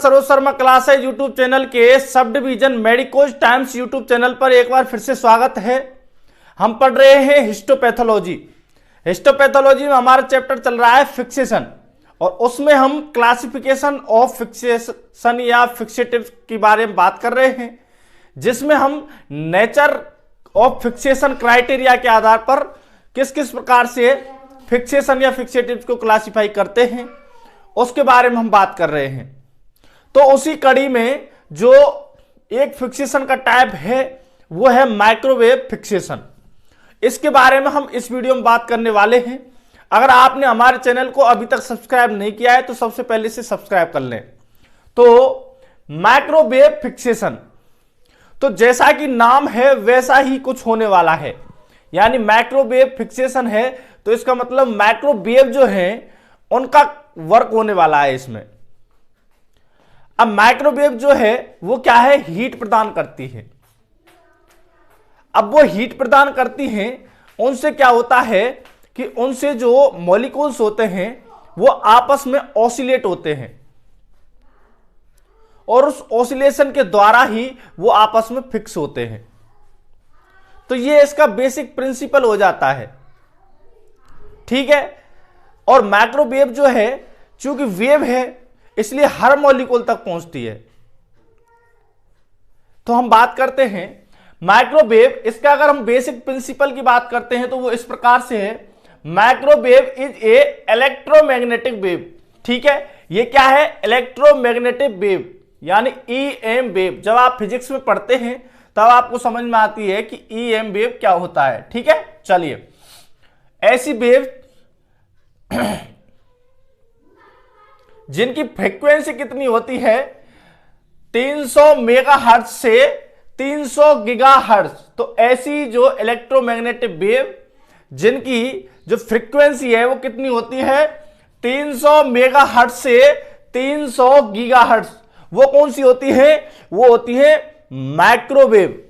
Saroj Sharma class है YouTube channel के sub division medicos times YouTube channel पर एक बार फिर से स्वागत है। हम पढ़ रहे हैं हिस्टोपैथोलॉजी। हिस्टोपैथोलॉजी में हमारा चैप्टर चल रहा है फिक्सेशन और उसमें हम क्लासिफिकेशन ऑफ फिक्सेशन या फिक्सेटिव के बारे में बात कर रहे हैं, जिसमें हम नेचर ऑफ फिक्सेशन क्राइटेरिया के आधार पर किस किस प्रकार से फिक्सेशन या फिक्सेटिव को क्लासिफाई करते हैं उसके बारे में हम बात कर रहे हैं। तो उसी कड़ी में जो एक फिक्सेशन का टाइप है वो है माइक्रोवेव फिक्सेशन। इसके बारे में हम इस वीडियो में बात करने वाले हैं। अगर आपने हमारे चैनल को अभी तक सब्सक्राइब नहीं किया है तो सबसे पहले से सब्सक्राइब कर लें। तो माइक्रोवेव फिक्सेशन, तो जैसा कि नाम है वैसा ही कुछ होने वाला है, यानी माइक्रोवेव फिक्सेशन है तो इसका मतलब माइक्रोवेव जो है उनका वर्क होने वाला है इसमें। अब माइक्रोवेव जो है वो क्या है, हीट प्रदान करती है। अब वो हीट प्रदान करती हैं, उनसे क्या होता है कि उनसे जो मॉलिक्यूल्स होते हैं वो आपस में ऑसिलेट होते हैं और उस ऑसिलेशन के द्वारा ही वो आपस में फिक्स होते हैं। तो ये इसका बेसिक प्रिंसिपल हो जाता है, ठीक है। और माइक्रोवेव जो है चूंकि वेव है इसलिए हर मॉलिक्यूल तक पहुंचती है। तो हम बात करते हैं माइक्रोवेव, इसका अगर हम बेसिक प्रिंसिपल की बात करते हैं तो वो इस प्रकार से है, microwave is a electromagnetic wave. ठीक है, ये क्या है, इलेक्ट्रोमैग्नेटिक वेव यानी ईएम वेव। जब आप फिजिक्स में पढ़ते हैं तब आपको समझ में आती है कि ईएम वेव क्या होता है। ठीक है, चलिए, ऐसी वेव जिनकी फ्रीक्वेंसी कितनी होती है 300 मेगाहर्ट्ज से 300 गीगाहर्ट्ज। तो ऐसी जो इलेक्ट्रोमैग्नेटिक वेव जिनकी जो फ्रीक्वेंसी है वो कितनी होती है 300 मेगाहर्ट्ज से 300 गीगाहर्ट्ज, वो कौन सी होती है, वो होती है माइक्रोवेव।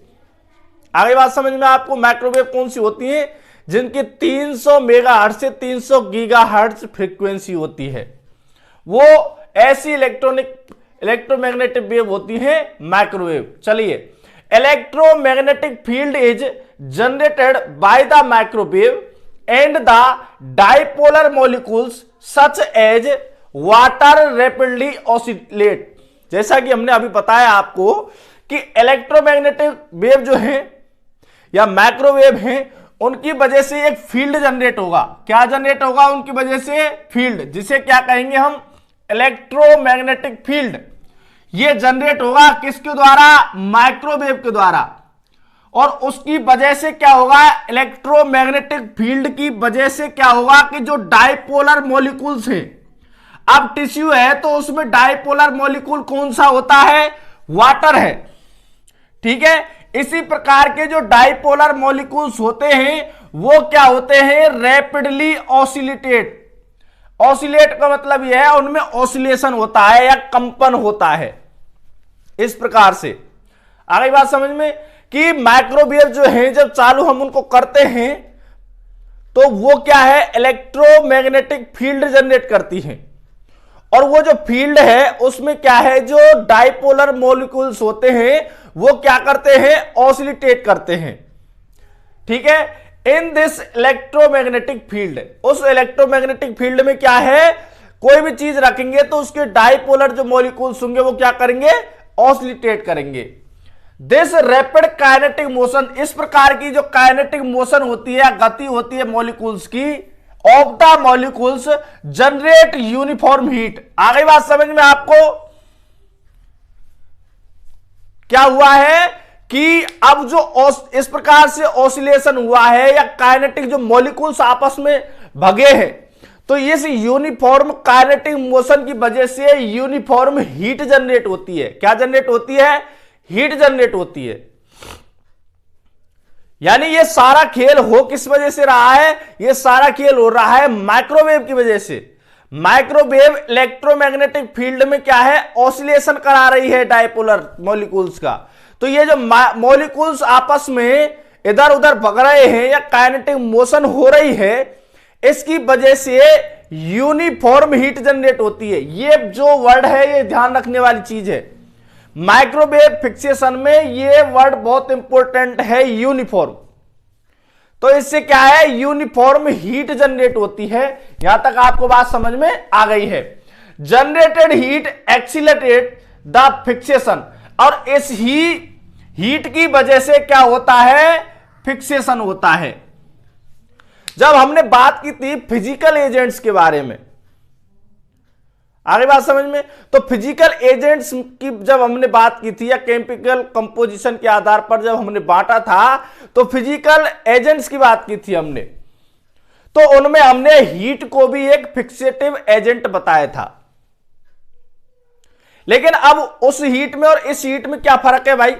आगे बात समझ में आपको, माइक्रोवेव कौन सी होती है, जिनकी 300 मेगाहर्ट्ज से 300 गीगाहर्ट्ज फ्रीक्वेंसी होती है, वो ऐसी इलेक्ट्रोमैग्नेटिक वेव होती है माइक्रोवेव। चलिए, electromagnetic field is generated by the microwave and the dipolar molecules such as water rapidly oscillate. जैसा कि हमने अभी बताया आपको कि इलेक्ट्रोमैग्नेटिक वेव जो है या माइक्रोवेव है उनकी वजह से एक फील्ड जनरेट होगा। क्या जनरेट होगा, उनकी वजह से फील्ड, जिसे क्या कहेंगे हम, इलेक्ट्रोमैग्नेटिक फील्ड। ये जनरेट होगा किसके द्वारा, माइक्रोवेव के द्वारा। और उसकी वजह से क्या होगा, इलेक्ट्रोमैग्नेटिक फील्ड की वजह से क्या होगा कि जो डाइपोलर मॉलिक्यूल्स हैं, अब टिश्यू है तो उसमें डाइपोलर मॉलिक्यूल कौन सा होता है, वाटर है। ठीक है, इसी प्रकार के जो डाइपोलर मॉलिक्यूल्स होते हैं वो क्या होते हैं, रैपिडली ऑसिलेटेड। ऑसिलेट का मतलब यह है उनमें ऑसिलेशन होता है या कंपन होता है। इस प्रकार से आगे बात समझ में कि माइक्रोवेव जो है जब चालू हम उनको करते हैं तो वो क्या है, इलेक्ट्रोमैग्नेटिक फील्ड जनरेट करती है। और वो जो फील्ड है उसमें क्या है, जो डाइपोलर मॉलिक्यूल्स होते हैं वो क्या करते हैं, ऑसिलेट करते हैं। ठीक है, इन दिस इलेक्ट्रोमैग्नेटिक फील्ड, उस इलेक्ट्रोमैग्नेटिक फील्ड में क्या है, कोई भी चीज रखेंगे तो उसके डाइपोलर जो मॉलिक्यूल्स होंगे वो क्या करेंगे, ऑसिलेट करेंगे। दिस रैपिड काइनेटिक मोशन, इस प्रकार की जो काइनेटिक मोशन होती है, गति होती है मॉलिक्यूल्स की, of the molecules generate uniform heat. आगे बात समझ में आपको, क्या हुआ है कि अब जो इस प्रकार से ऑसिलेशन हुआ है या काइनेटिक जो मॉलिक्यूल्स आपस में भगे हैं, तो इस यूनिफॉर्म काइनेटिक मोशन की वजह से यूनिफॉर्म हीट जनरेट होती है। क्या जनरेट होती है, हीट जनरेट होती है। यानी ये सारा खेल हो किस वजह से रहा है, ये सारा खेल हो रहा है माइक्रोवेव की वजह से। माइक्रोवेव इलेक्ट्रोमैग्नेटिक फील्ड में क्या है, ऑसिलेशन करा रही है डाइपोलर मॉलिक्यूल्स का। तो ये जो मॉलिक्यूल्स आपस में इधर उधर भग रहे हैं या काइनेटिक मोशन हो रही है, इसकी वजह से यूनिफॉर्म हीट जनरेट होती है। ये जो वर्ड है ये ध्यान रखने वाली चीज है, माइक्रोवेव फिक्सेशन में ये वर्ड बहुत इंपॉर्टेंट है, यूनिफॉर्म। तो इससे क्या है, यूनिफॉर्म हीट जनरेट होती है। यहां तक आपको बात समझ में आ गई है। Generated heat accelerate the fixation, और इस ही हीट की वजह से क्या होता है, फिक्सेशन होता है। जब हमने बात की थी फिजिकल एजेंट्स के बारे में, आगे बात समझ में, तो फिजिकल एजेंट्स की जब हमने बात की थी या केमिकल कंपोजिशन के आधार पर जब हमने बांटा था, तो फिजिकल एजेंट्स की बात की थी हमने, तो उनमें हमने हीट को भी एक फिक्सेटिव एजेंट बताया था। लेकिन अब उस हीट में और इस हीट में क्या फर्क है भाई,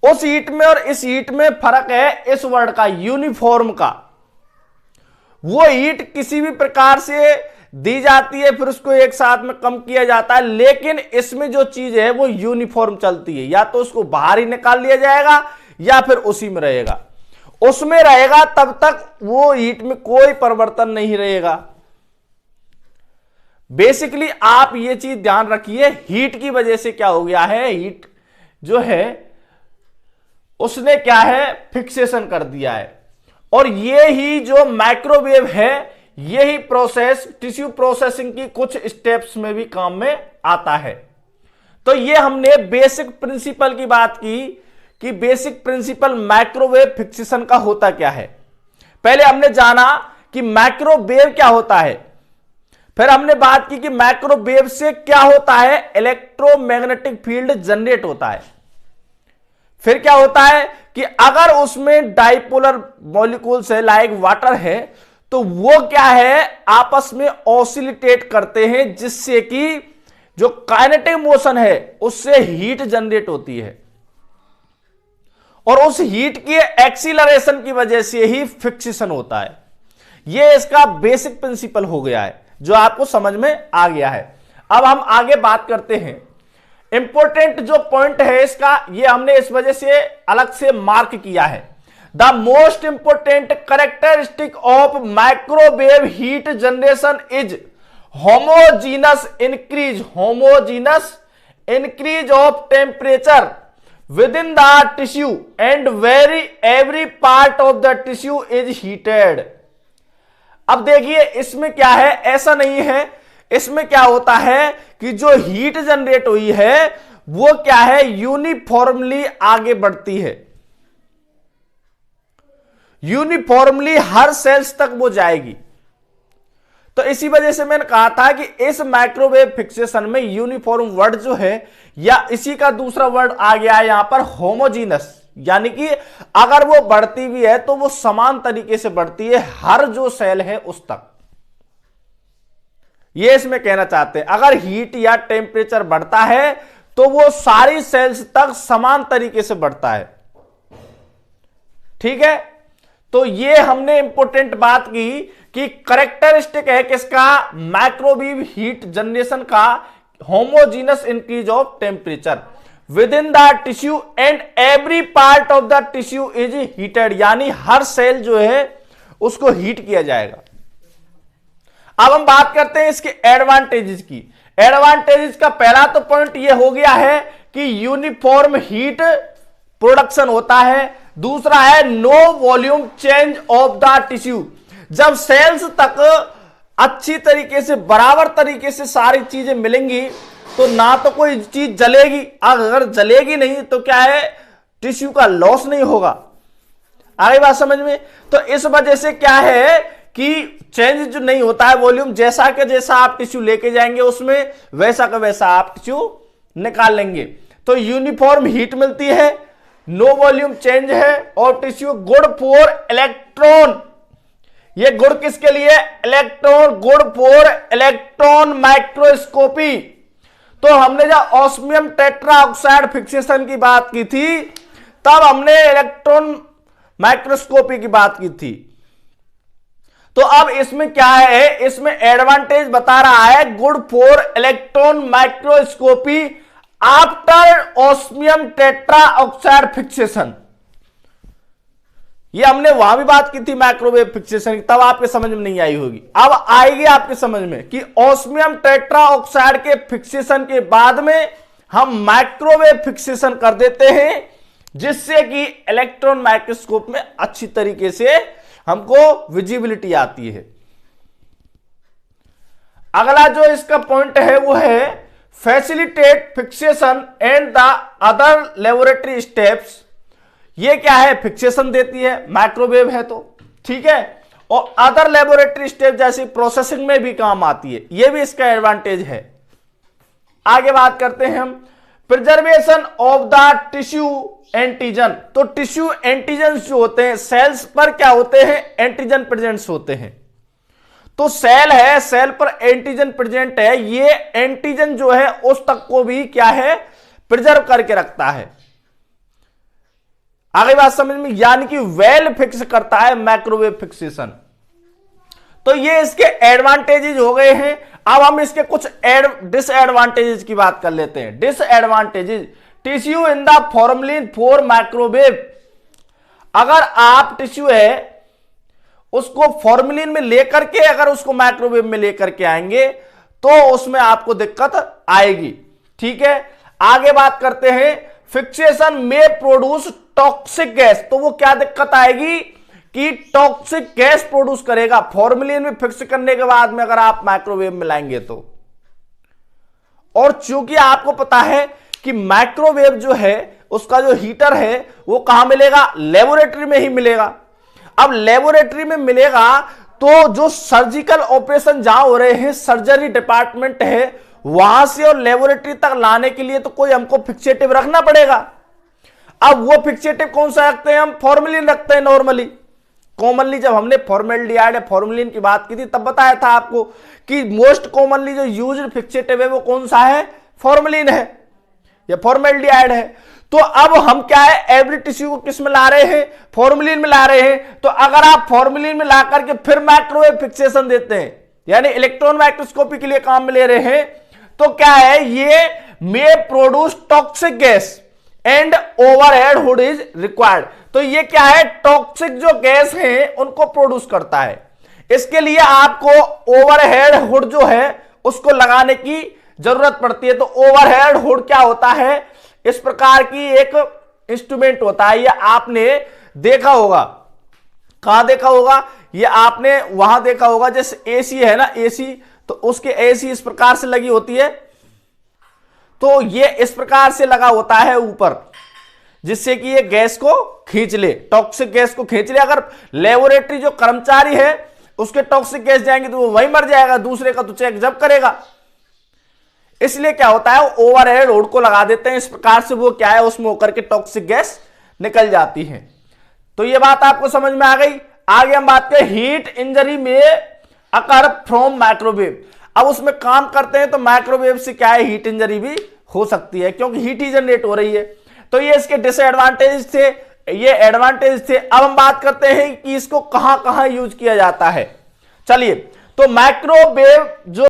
उस हीट में और इस हीट में फर्क है इस वर्ड का, यूनिफॉर्म का। वो हीट किसी भी प्रकार से दी जाती है, फिर उसको एक साथ में कम किया जाता है, लेकिन इसमें जो चीज है वो यूनिफॉर्म चलती है। या तो उसको बाहर ही निकाल लिया जाएगा या फिर उसी में रहेगा, उसमें रहेगा तब तक वो हीट में कोई परिवर्तन नहीं रहेगा। बेसिकली आप ये चीज ध्यान रखिए, हीट की वजह से क्या हो गया है, हीट जो है उसने क्या है, फिक्सेशन कर दिया है। और ये ही जो माइक्रोवेव है, यही प्रोसेस टिश्यू प्रोसेसिंग की कुछ स्टेप्स में भी काम में आता है। तो ये हमने बेसिक प्रिंसिपल की बात की कि बेसिक प्रिंसिपल माइक्रोवेव फिक्सेशन का होता क्या है। पहले हमने जाना कि माइक्रोवेव क्या होता है, फिर हमने बात की कि माइक्रोवेव से क्या होता है, इलेक्ट्रोमैग्नेटिक फील्ड जनरेट होता है। फिर क्या होता है कि अगर उसमें डाइपोलर मॉलिक्यूल्स है, लाइक वाटर है, तो वो क्या है, आपस में ऑसिलेट करते हैं, जिससे कि जो काइनेटिक मोशन है उससे हीट जनरेट होती है, और उस हीट की एक्सीलरेशन की वजह से ही फिक्सेशन होता है। ये इसका बेसिक प्रिंसिपल हो गया है, जो आपको समझ में आ गया है। अब हम आगे बात करते हैं। इंपॉर्टेंट जो पॉइंट है इसका, ये हमने इस वजह से अलग से मार्क किया है। The most important characteristic of microwave heat generation is homogeneous increase of temperature with in the tissue and every part of the tissue is heated. अब देखिए इसमें क्या है, ऐसा नहीं है, इसमें क्या होता है कि जो हीट जनरेट हुई है वो क्या है, यूनिफॉर्मली आगे बढ़ती है, यूनिफॉर्मली हर सेल्स तक वो जाएगी। तो इसी वजह से मैंने कहा था कि इस माइक्रोवेव फिक्सेशन में यूनिफॉर्म वर्ड जो है, या इसी का दूसरा वर्ड आ गया है यहां पर, होमोजीनस, यानी कि अगर वो बढ़ती भी है तो वो समान तरीके से बढ़ती है हर जो सेल है उस तक। ये इसमें कहना चाहते हैं, अगर हीट या टेम्परेचर बढ़ता है तो वो सारी सेल्स तक समान तरीके से बढ़ता है। ठीक है, तो ये हमने इंपॉर्टेंट बात की कि करेक्टरिस्टिक है किसका, माइक्रोवेव हीट जनरेशन का, homogeneous increase of temperature with in the tissue and every part of the tissue is heated, यानी हर सेल जो है उसको हीट किया जाएगा। अब हम बात करते हैं इसके एडवांटेजेस की। एडवांटेजेस का पहला तो पॉइंट ये हो गया है कि यूनिफॉर्म हीट प्रोडक्शन होता है। दूसरा है no volume change of the tissue, जब सेल्स तक अच्छी तरीके से बराबर तरीके से सारी चीजें मिलेंगी तो ना तो कोई चीज जलेगी, अगर जलेगी नहीं तो क्या है, टिश्यू का लॉस नहीं होगा। आगे बात समझ में, तो इस वजह से क्या है कि चेंज जो नहीं होता है वॉल्यूम, जैसा के जैसा आप टिश्यू लेके जाएंगे उसमें वैसा का वैसा आप टिश्यू निकाल लेंगे। तो यूनिफॉर्म हीट मिलती है, नो वॉल्यूम चेंज है, और टिश्यू गुड फॉर इलेक्ट्रॉन। ये गुड किसके लिए, electron, good for electron microscopy. तो हमने जब ऑस्मियम टेट्रा ऑक्साइड फिक्सेशन की बात की थी तब हमने इलेक्ट्रॉन माइक्रोस्कोपी की बात की थी। तो अब इसमें क्या है, इसमें एडवांटेज बता रहा है good for electron microscopy after osmium tetra oxide fixation. ये हमने वहां भी बात की थी माइक्रोवेव फिक्सेशन की, तब आपके समझ में नहीं आई होगी, अब आएगी आपके समझ में कि ऑस्मियम टेट्रा ऑक्साइड के फिक्सेशन के बाद में हम माइक्रोवेव फिक्सेशन कर देते हैं, जिससे कि इलेक्ट्रॉन माइक्रोस्कोप में अच्छी तरीके से हमको विजिबिलिटी आती है। अगला जो इसका पॉइंट है वो है facilitate fixation and the other laboratory steps. ये क्या है, फिक्सेशन देती है, माइक्रोवेव है तो ठीक है, और अदर लेबोरेटरी स्टेप जैसी प्रोसेसिंग में भी काम आती है, ये भी इसका एडवांटेज है। आगे बात करते हैं हम preservation of the tissue antigen. तो टिश्यू एंटीजन जो होते हैं, सेल्स पर क्या होते हैं, एंटीजन प्रेजेंट्स होते हैं। तो सेल है, सेल पर एंटीजन प्रेजेंट है, ये एंटीजन जो है उस तक को भी क्या है, प्रिजर्व करके रखता है। आगे बात समझ में, यानी कि वेल फिक्स करता है माइक्रोवेव फिक्सेशन। तो ये इसके एडवांटेजेस हो गए हैं। अब हम इसके कुछ डिसएडवांटेजेस की बात कर लेते हैं। Disadvantages, tissue in the formalin for microwave. अगर आप टिश्यू है उसको फॉर्मलिन में लेकर के अगर उसको माइक्रोवेव में लेकर के आएंगे तो उसमें आपको दिक्कत आएगी, ठीक है। आगे बात करते हैं फिक्सेशन में प्रोड्यूस टॉक्सिक गैस। तो वो क्या दिक्कत आएगी कि टॉक्सिक गैस प्रोड्यूस करेगा फॉर्मलिन में फिक्स करने के बाद में अगर आप माइक्रोवेव में लाएंगे तो। और चूंकि आपको पता है कि माइक्रोवेव जो है उसका जो हीटर है वो कहां मिलेगा, लेबोरेटरी में ही मिलेगा। अब लेबोरेटरी में मिलेगा तो जो सर्जिकल ऑपरेशन जहां हो रहे हैं, सर्जरी डिपार्टमेंट है, वहां से और लेबोरेटरी तक लाने के लिए तो कोई हमको फिक्सेटिव रखना पड़ेगा। अब वो फिक्सेटिव कौन सा रखते हैं, हम फॉर्मलिन रखते हैं नॉर्मली। कॉमनली जब हमने फॉर्मेल्डिहाइड या फॉर्मलिन की बात की थी तब बताया था आपको कि मोस्ट कॉमनली जो यूज्ड फिक्सेटिव है वो कौन सा है, फॉर्मलिन है या फॉर्मेल्डिहाइड है। तो अब हम क्या है, एवरी टिश्यू को किस में ला रहे हैं, फॉर्मलिन में ला रहे हैं। तो अगर आप फॉर्मलिन में ला करके फिर माइक्रोवेव फिक्सेशन देते हैं, यानी इलेक्ट्रॉन माइक्रोस्कोपी के लिए काम में ले रहे हैं, तो क्या है, ये मे produce toxic gas and overhead hood is required. तो ये क्या है, टॉक्सिक जो गैस है उनको प्रोड्यूस करता है। इसके लिए आपको ओवरहेड हुड जो है उसको लगाने की जरूरत पड़ती है। तो ओवरहेड हुड क्या होता है, इस प्रकार की एक इंस्ट्रूमेंट होता है। ये आपने देखा होगा, कहां देखा होगा, ये आपने वहां देखा होगा, जैसे एसी है ना, एसी, तो उसके एसी इस प्रकार से लगी होती है। तो ये इस प्रकार से लगा होता है ऊपर, जिससे कि ये गैस को खींच ले, टॉक्सिक गैस को खींच ले। अगर लेबोरेटरी जो कर्मचारी है उसके टॉक्सिक गैस जाएंगे तो वो वहीं मर जाएगा, दूसरे का तो चेक जब करेगा। इसलिए क्या होता है, ओवरहेड हुड को लगा देते हैं, इस प्रकार से वो क्या है, उसमें होकर के टॉक्सिक गैस निकल जाती है। तो ये बात आपको समझ में आ गई। आगे हम बात करें हीट इंजरी में अकर फ्रॉम माइक्रोवेव। अब उसमें काम करते हैं तो माइक्रोवेव से क्या है, हीट इंजरी भी हो सकती है, क्योंकि हीट ही जनरेट हो रही है। तो ये इसके डिसएडवांटेज थे, ये एडवांटेज थे। अब हम बात करते हैं कि इसको कहां कहां यूज किया जाता है। चलिए, तो माइक्रोवेव जो